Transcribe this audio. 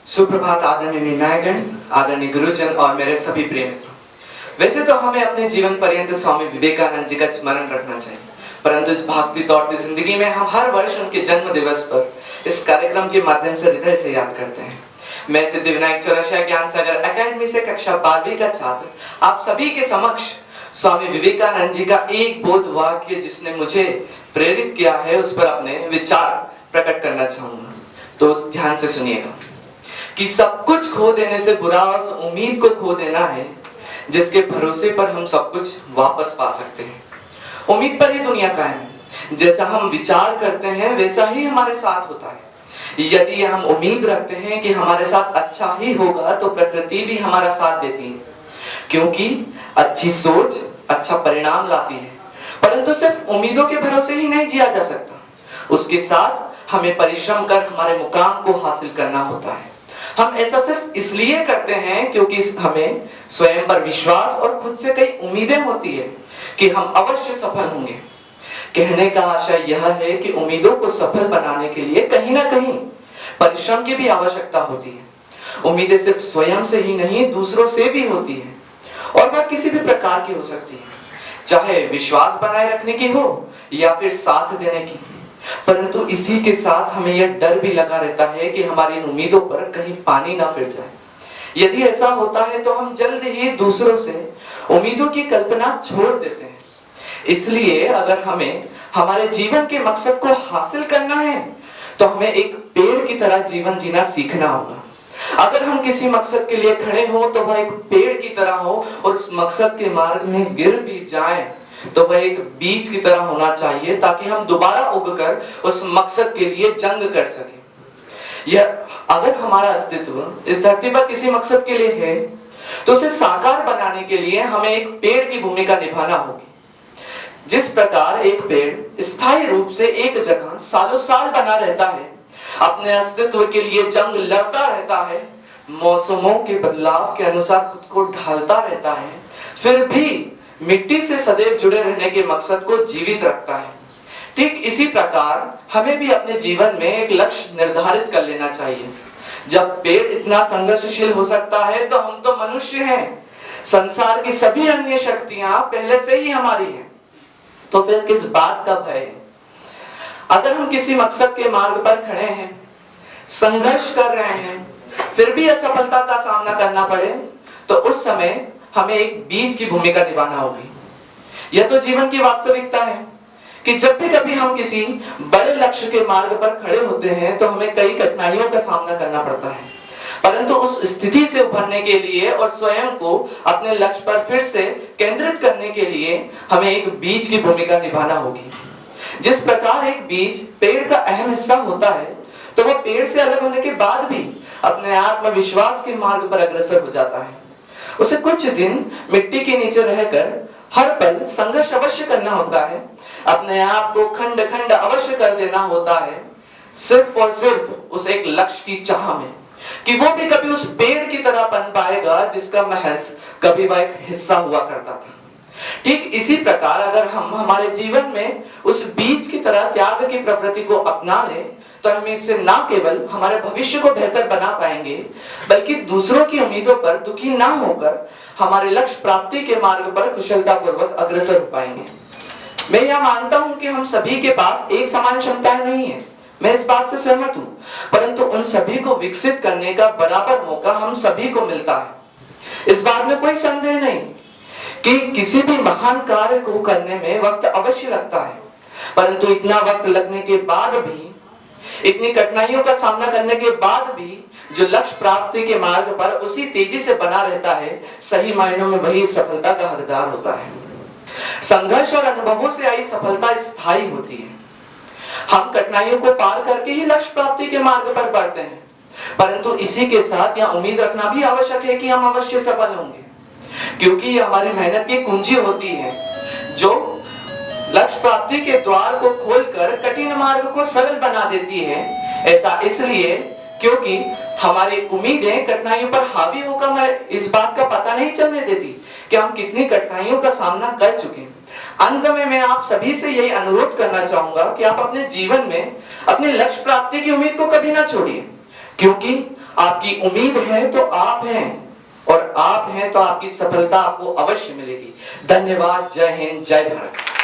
सुप्रभात आदरणीय निर्णायकगण, आदरणीय गुरुजन और मेरे सभी प्रिय मित्रों। वैसे तो हमें अपने जीवन पर्यंत स्वामी विवेकानंद जी का स्मरण रखना चाहिए, परंतु इस भागती दौड़ती जिंदगी में हम हर वर्ष उनके जन्म दिवस पर इस कार्यक्रम के माध्यम से हृदय से याद करते हैं। मैं सिद्धिविनायक चौरसिया ज्ञान सागर एकेडमी से कक्षा 12वीं का छात्र आप सभी के समक्ष स्वामी विवेकानंद जी का एक बोध वाक्य जिसने मुझे प्रेरित किया है उस पर अपने विचार प्रकट करना चाहूंगा। तो ध्यान से सुनिएगा कि सब कुछ खो देने से बुरा उस उम्मीद को खो देना है जिसके भरोसे पर हम सब कुछ वापस पा सकते हैं। उम्मीद पर ही दुनिया कायम है। जैसा हम विचार करते हैं वैसा ही हमारे साथ होता है। यदि हम उम्मीद रखते हैं कि हमारे साथ अच्छा ही होगा तो प्रकृति भी हमारा साथ देती है, क्योंकि अच्छी सोच अच्छा परिणाम लाती है। परंतु सिर्फ उम्मीदों के भरोसे ही नहीं जिया जा सकता, उसके साथ हमें परिश्रम कर हमारे मुकाम को हासिल करना होता है। हम ऐसा सिर्फ इसलिए करते हैं क्योंकि हमें स्वयं पर विश्वास और खुद से कई उम्मीदें होती है कि हम अवश्य सफल होंगे। कहने का आशय यह है कि उम्मीदों को सफल बनाने के लिए कहीं ना कहीं परिश्रम की भी आवश्यकता होती है। उम्मीदें सिर्फ स्वयं से ही नहीं दूसरों से भी होती है, और वह किसी भी प्रकार की हो सकती है, चाहे विश्वास बनाए रखने की हो या फिर साथ देने की। परंतु इसी के साथ हमें यह डर भी लगा रहता है कि हमारी इन उम्मीदों पर कहीं पानी ना फिर जाए। यदि ऐसा होता है तो हम जल्द ही दूसरों से उम्मीदों की कल्पना छोड़ देते हैं। इसलिए अगर हमें हमारे जीवन के मकसद को हासिल करना है तो हमें एक पेड़ की तरह जीवन जीना सीखना होगा। अगर हम किसी मकसद के लिए खड़े हो तो वह एक पेड़ की तरह हो, और उस मकसद के मार्ग में गिर भी जाए तो वह एक बीज की तरह होना चाहिए, ताकि हम दोबारा उगकर उस मकसद के लिए जंग कर सकें। यह अगर हमारा अस्तित्व इस धरती पर किसी मकसद के लिए है तो उसे साकार बनाने के लिए हमें एक पेड़ की भूमिका निभाना होगी। जिस प्रकार एक पेड़ स्थायी रूप से एक जगह सालों साल बना रहता है, अपने अस्तित्व के लिए जंग लड़ता रहता है, मौसमों के बदलाव के अनुसार खुद को ढालता रहता है, फिर भी मिट्टी से सदैव जुड़े रहने के मकसद को जीवित रखता है, ठीक इसी प्रकार हमें भी अपने जीवन में एक लक्ष्य निर्धारित कर लेना चाहिए। जब पेड़ इतना संघर्षशील हो सकता है तो हम तो मनुष्य हैं, संसार की सभी अन्य शक्तियां पहले से ही हमारी हैं, तो फिर किस बात का भय है। अगर हम किसी मकसद के मार्ग पर खड़े हैं, संघर्ष कर रहे हैं, फिर भी असफलता का सामना करना पड़े तो उस समय हमें एक बीज की भूमिका निभाना होगी। यह तो जीवन की वास्तविकता है कि जब भी कभी हम किसी बड़े लक्ष्य के मार्ग पर खड़े होते हैं तो हमें कई कठिनाइयों का सामना करना पड़ता है, परंतु उस स्थिति से उभरने के लिए और स्वयं को अपने लक्ष्य पर फिर से केंद्रित करने के लिए हमें एक बीज की भूमिका निभाना होगी। जिस प्रकार एक बीज पेड़ का अहम हिस्सा होता है, तो वह पेड़ से अलग होने के बाद भी अपने आत्मविश्वास के मार्ग पर अग्रसर हो जाता है। उसे कुछ दिन मिट्टी के नीचे रहकर हर पल संघर्ष अवश्य करना होता है, अपने आप को खंड खंड अवश्य कर देना होता है, सिर्फ और सिर्फ उस एक लक्ष्य की चाह में कि वो भी कभी उस पेड़ की तरह बन पाएगा जिसका महज कभी वह एक हिस्सा हुआ करता था। ठीक इसी प्रकार अगर हम हमारे जीवन में उस बीज की तरह त्याग की प्रवृत्ति को अपना लें तो हम इससे न केवल हमारे भविष्य को बेहतर बना पाएंगे, बल्कि दूसरों की उम्मीदों पर दुखी ना होकर हमारे लक्ष्य प्राप्ति के मार्ग पर कुशलतापूर्वक अग्रसर हो पाएंगे। मैं यह मानता हूं कि हम सभी के पास एक समान क्षमताएं नहीं है, मैं इस बात से सहमत हूं, परंतु उन सभी को विकसित करने का बराबर मौका हम सभी को मिलता है। इस बात में कोई संदेह नहीं कि किसी भी महान कार्य को करने में वक्त अवश्य लगता है, परंतु इतना वक्त लगने के बाद भी, इतनी कठिनाइयों का सामना करने के बाद भी जो लक्ष्य प्राप्ति के मार्ग पर उसी तेजी से बना रहता है, सही मायनों में वही सफलता का हकदार होता है। संघर्ष और अनुभवों से आई सफलता स्थायी होती है। हम कठिनाइयों को पार करके ही लक्ष्य प्राप्ति के मार्ग पर बढ़ते हैं, परंतु इसी के साथ यह उम्मीद रखना भी आवश्यक है कि हम अवश्य सफल होंगे, क्योंकि यह हमारी मेहनत की कुंजी होती है जो लक्ष्य प्राप्ति के द्वार को खोलकर कठिन मार्ग को सरल बना देती है। ऐसा इसलिए क्योंकि हमारी उम्मीदें कठिनाइयों पर हावी होकर हमें इस बात का पता नहीं चलने देती कि हम कितनी कठिनाइयों का सामना कर चुके हैं। अंत में मैं आप सभी से यही अनुरोध करना चाहूंगा कि आप अपने जीवन में अपने लक्ष्य प्राप्ति की उम्मीद को कभी ना छोड़िए। क्योंकि आपकी उम्मीद है तो आप हैं, और आप हैं तो आपकी सफलता आपको अवश्य मिलेगी। धन्यवाद। जय हिंद, जय भारत।